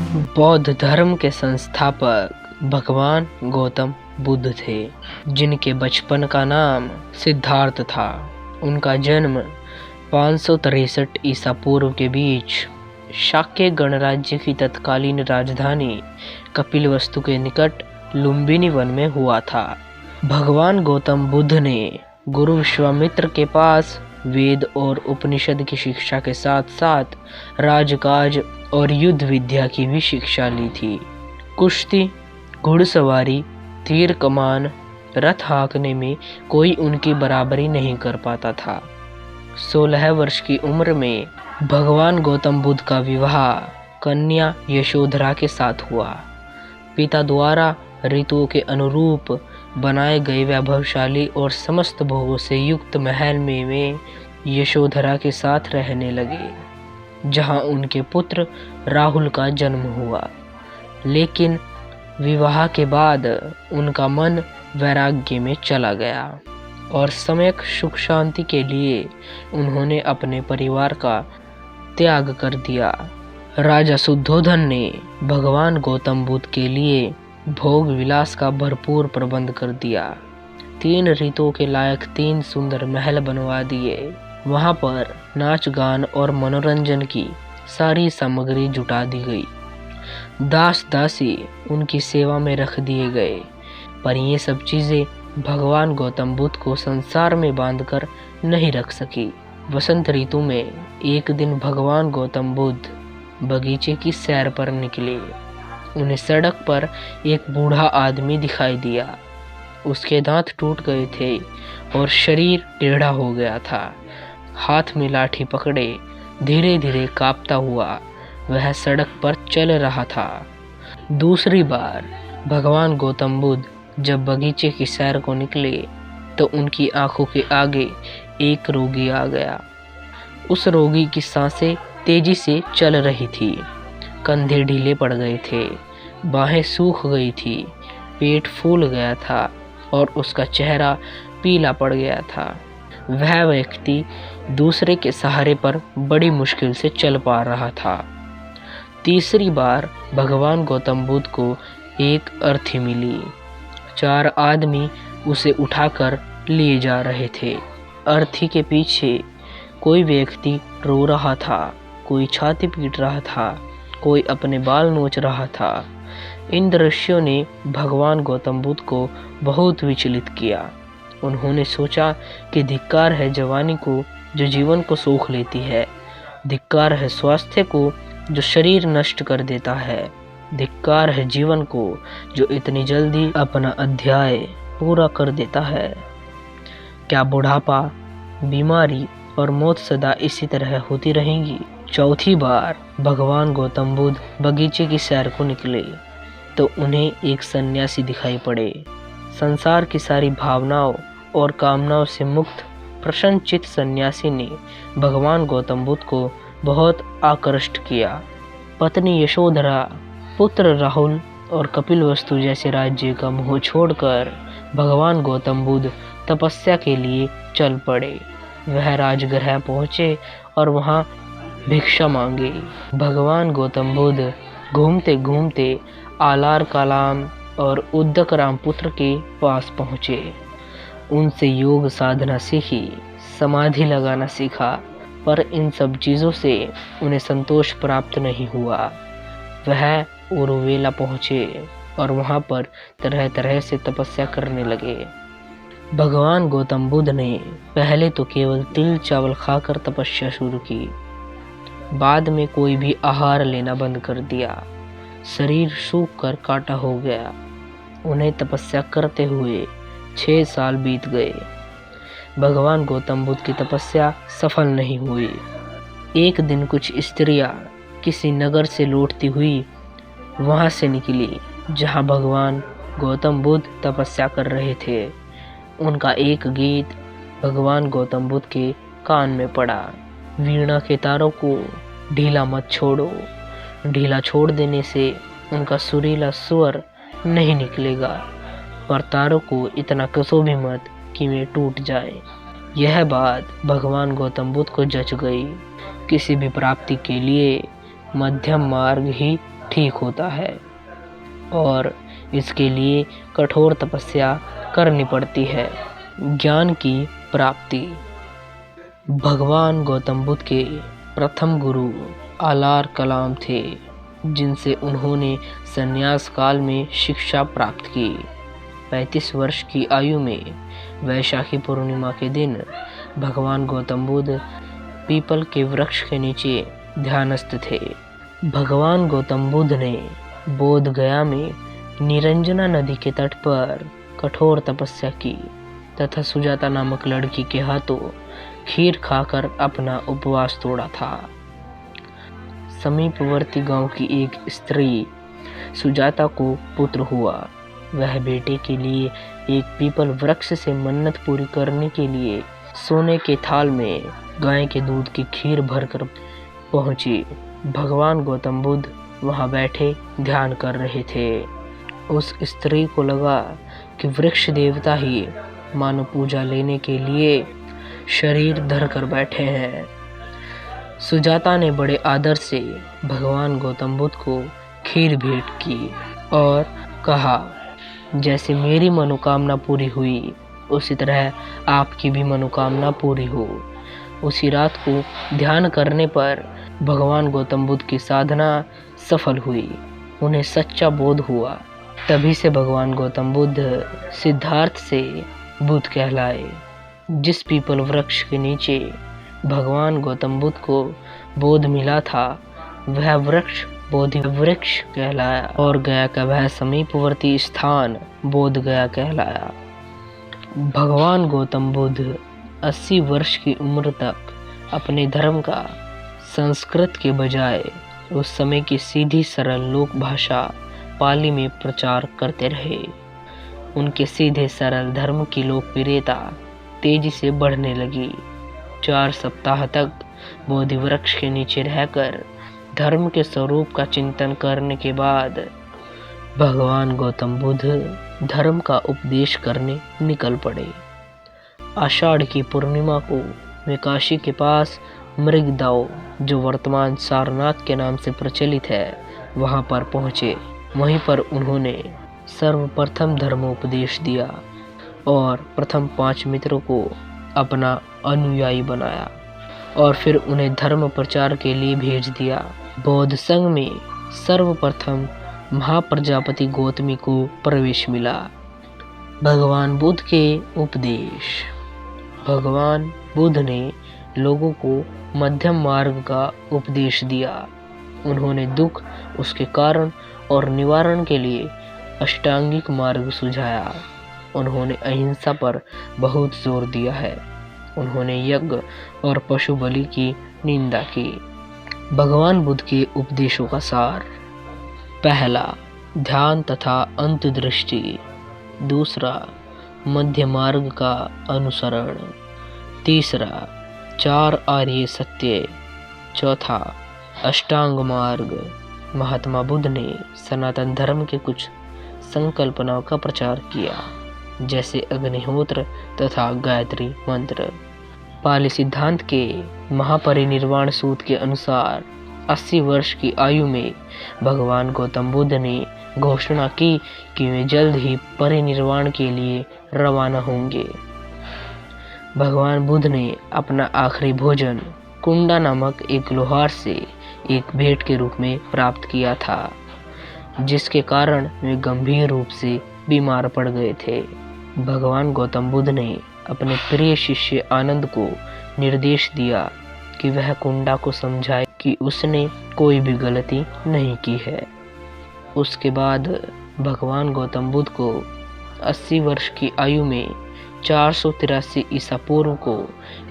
बौद्ध धर्म के संस्थापक भगवान गौतम बुद्ध थे, जिनके बचपन का नाम सिद्धार्थ था। उनका जन्म 563 ईसा पूर्व के बीच शाक्य गणराज्य की तत्कालीन राजधानी कपिलवस्तु के निकट लुम्बिनी वन में हुआ था। भगवान गौतम बुद्ध ने गुरु विश्वामित्र के पास वेद और उपनिषद की शिक्षा के साथ साथ राजकाज और युद्ध विद्या की भी शिक्षा ली थी। कुश्ती, घुड़सवारी, तीर कमान, रथ हाँकने में कोई उनकी बराबरी नहीं कर पाता था। 16 वर्ष की उम्र में भगवान गौतम बुद्ध का विवाह कन्या यशोधरा के साथ हुआ। पिता द्वारा ऋतुओं के अनुरूप बनाए गए वैभवशाली और समस्त भोगों से युक्त महल में वे यशोधरा के साथ रहने लगे, जहां उनके पुत्र राहुल का जन्म हुआ। लेकिन विवाह के बाद उनका मन वैराग्य में चला गया और सम्यक सुख शांति के लिए उन्होंने अपने परिवार का त्याग कर दिया। राजा शुद्धोधन ने भगवान गौतम बुद्ध के लिए भोग विलास का भरपूर प्रबंध कर दिया। 3 ऋतुओं के लायक 3 सुंदर महल बनवा दिए। वहां पर नाच गान और मनोरंजन की सारी सामग्री जुटा दी गई। दास दासी उनकी सेवा में रख दिए गए। पर ये सब चीजें भगवान गौतम बुद्ध को संसार में बांधकर नहीं रख सकी। वसंत ऋतु में एक दिन भगवान गौतम बुद्ध बगीचे की सैर पर निकले। उन्हें सड़क पर एक बूढ़ा आदमी दिखाई दिया। उसके दांत टूट गए थे और शरीर टेढ़ा हो गया था। हाथ में लाठी पकड़े धीरे धीरे कांपता हुआ वह सड़क पर चल रहा था। दूसरी बार भगवान गौतम बुद्ध जब बगीचे की सैर को निकले तो उनकी आंखों के आगे एक रोगी आ गया। उस रोगी की सांसें तेजी से चल रही थी, कंधे ढीले पड़ गए थे, बाहें सूख गई थी, पेट फूल गया था और उसका चेहरा पीला पड़ गया था। वह व्यक्ति दूसरे के सहारे पर बड़ी मुश्किल से चल पा रहा था। तीसरी बार भगवान गौतम बुद्ध को एक अर्थी मिली। 4 आदमी उसे उठाकर लिए जा रहे थे। अर्थी के पीछे कोई व्यक्ति रो रहा था, कोई छाती पीट रहा था, कोई अपने बाल नोच रहा था। इन दृश्यों ने भगवान गौतम बुद्ध को बहुत विचलित किया। उन्होंने सोचा कि धिक्कार है जवानी को जो जीवन को सोख लेती है, धिक्कार है स्वास्थ्य को जो शरीर नष्ट कर देता है, धिक्कार है जीवन को जो इतनी जल्दी अपना अध्याय पूरा कर देता है। क्या बुढ़ापा, बीमारी और मौत सदा इसी तरह होती रहेंगी? चौथी बार भगवान गौतम बुद्ध बगीचे की सैर को निकले तो उन्हें एक सन्यासी दिखाई पड़े। संसार की सारी भावनाओं और कामनाओं से मुक्त प्रसन्नचित्त सन्यासी ने भगवान गौतम बुद्ध को बहुत आकृष्ट किया। पत्नी यशोधरा, पुत्र राहुल और कपिलवस्तु जैसे राज्य का मोह छोड़कर भगवान गौतम बुद्ध तपस्या के लिए चल पड़े। वह राजगृह पहुँचे और वहाँ भिक्षा मांगे। भगवान गौतम बुद्ध घूमते घूमते आलार कालाम और उद्दक रामपुत्र के पास पहुँचे। उनसे योग साधना सीखी, समाधि लगाना सीखा, पर इन सब चीज़ों से उन्हें संतोष प्राप्त नहीं हुआ। वह उरुवेला पहुँचे और वहाँ पर तरह तरह से तपस्या करने लगे। भगवान गौतम बुद्ध ने पहले तो केवल तिल चावल खाकर तपस्या शुरू की, बाद में कोई भी आहार लेना बंद कर दिया। शरीर सूख कर काटा हो गया। उन्हें तपस्या करते हुए 6 साल बीत गए। भगवान गौतम बुद्ध की तपस्या सफल नहीं हुई। एक दिन कुछ स्त्रियां किसी नगर से लौटती हुई वहां से निकली जहां भगवान गौतम बुद्ध तपस्या कर रहे थे। उनका एक गीत भगवान गौतम बुद्ध के कान में पड़ा। वीणा के तारों को ढीला मत छोड़ो, ढीला छोड़ देने से उनका सुरीला स्वर नहीं निकलेगा, पर तारों को इतना कसो भी मत कि वे टूट जाए। यह बात भगवान गौतम बुद्ध को जच गई। किसी भी प्राप्ति के लिए मध्यम मार्ग ही ठीक होता है और इसके लिए कठोर तपस्या करनी पड़ती है। ज्ञान की प्राप्ति। भगवान गौतम बुद्ध के प्रथम गुरु आलार कलाम थे, जिनसे उन्होंने संन्यास काल में शिक्षा प्राप्त की। 35 वर्ष की आयु में वैशाखी पूर्णिमा के दिन भगवान गौतम बुद्ध पीपल के वृक्ष के नीचे ध्यानस्थ थे। भगवान गौतम बुद्ध ने बोध गया में निरंजना नदी के तट पर कठोर तपस्या की तथा सुजाता नामक लड़की के हाथों खीर खाकर अपना उपवास तोड़ा था। समीपवर्ती गांव की एक स्त्री सुजाता को पुत्र हुआ। वह बेटे के लिए एक पीपल वृक्ष से मन्नत पूरी करने के लिए सोने के थाल में गाय के दूध की खीर भरकर पहुंची। भगवान गौतम बुद्ध वहां बैठे ध्यान कर रहे थे। उस स्त्री को लगा कि वृक्ष देवता ही मानव पूजा लेने के लिए शरीर धर कर बैठे हैं। सुजाता ने बड़े आदर से भगवान गौतम बुद्ध को खीर भेंट की और कहा, जैसे मेरी मनोकामना पूरी हुई उसी तरह आपकी भी मनोकामना पूरी हो। उसी रात को ध्यान करने पर भगवान गौतम बुद्ध की साधना सफल हुई। उन्हें सच्चा बोध हुआ। तभी से भगवान गौतम बुद्ध सिद्धार्थ से बुद्ध कहलाए। जिस पीपल वृक्ष के नीचे भगवान गौतम बुद्ध को बोध मिला था, वह वृक्ष बोधि वृक्ष कहलाया और गया का वह समीपवर्ती स्थान बोध गया कहलाया। भगवान गौतम बुद्ध 80 वर्ष की उम्र तक अपने धर्म का संस्कृत के बजाय उस समय की सीधी सरल लोक भाषा पाली में प्रचार करते रहे। उनके सीधे सरल धर्म की लोकप्रियता तेजी से बढ़ने लगी। 4 सप्ताह तक बोधि वृक्ष के नीचे रहकर धर्म के स्वरूप का चिंतन करने के बाद भगवान गौतम बुद्ध धर्म का उपदेश करने निकल पड़े। आषाढ़ की पूर्णिमा को वे काशी के पास मृगदाव, जो वर्तमान सारनाथ के नाम से प्रचलित है, वहां पर पहुंचे। वहीं पर उन्होंने सर्वप्रथम धर्मोपदेश दिया और प्रथम 5 मित्रों को अपना अनुयायी बनाया और फिर उन्हें धर्म प्रचार के लिए भेज दिया। बौद्ध संघ में सर्वप्रथम महाप्रजापति गौतमी को प्रवेश मिला। भगवान बुद्ध के उपदेश। भगवान बुद्ध ने लोगों को मध्यम मार्ग का उपदेश दिया। उन्होंने दुख, उसके कारण और निवारण के लिए अष्टांगिक मार्ग सुझाया। उन्होंने अहिंसा पर बहुत जोर दिया है। उन्होंने यज्ञ और पशु बलि की निंदा की। भगवान बुद्ध के उपदेशों का सार। पहला, ध्यान तथा अंतर्दृष्टि। दूसरा, मध्य मार्ग का अनुसरण। तीसरा, 4 आर्य सत्य। चौथा, अष्टांग मार्ग। महात्मा बुद्ध ने सनातन धर्म के कुछ संकल्पनाओं का प्रचार किया, जैसे अग्निहोत्र तथा गायत्री मंत्र। पाली सिद्धांत के महापरिनिर्वाण सूत्र के अनुसार 80 वर्ष की आयु में भगवान गौतम बुद्ध ने घोषणा की कि वे जल्द ही परिनिर्वाण के लिए रवाना होंगे। भगवान बुद्ध ने अपना आखिरी भोजन कुंडा नामक एक लोहार से एक भेंट के रूप में प्राप्त किया था, जिसके कारण वे गंभीर रूप से बीमार पड़ गए थे। भगवान गौतम बुद्ध ने अपने प्रिय शिष्य आनंद को निर्देश दिया कि वह कुंडा को समझाए कि उसने कोई भी गलती नहीं की है। उसके बाद भगवान गौतम बुद्ध को 80 वर्ष की आयु में 483 ईसा पूर्व को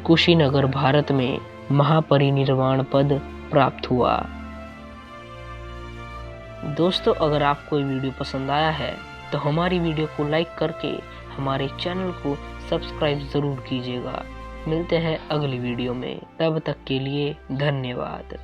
कुशीनगर भारत में महापरिनिर्वाण पद प्राप्त हुआ। दोस्तों, अगर आपको ये वीडियो पसंद आया है तो हमारी वीडियो को लाइक करके हमारे चैनल को सब्सक्राइब जरूर कीजिएगा। मिलते हैं अगली वीडियो में, तब तक के लिए धन्यवाद।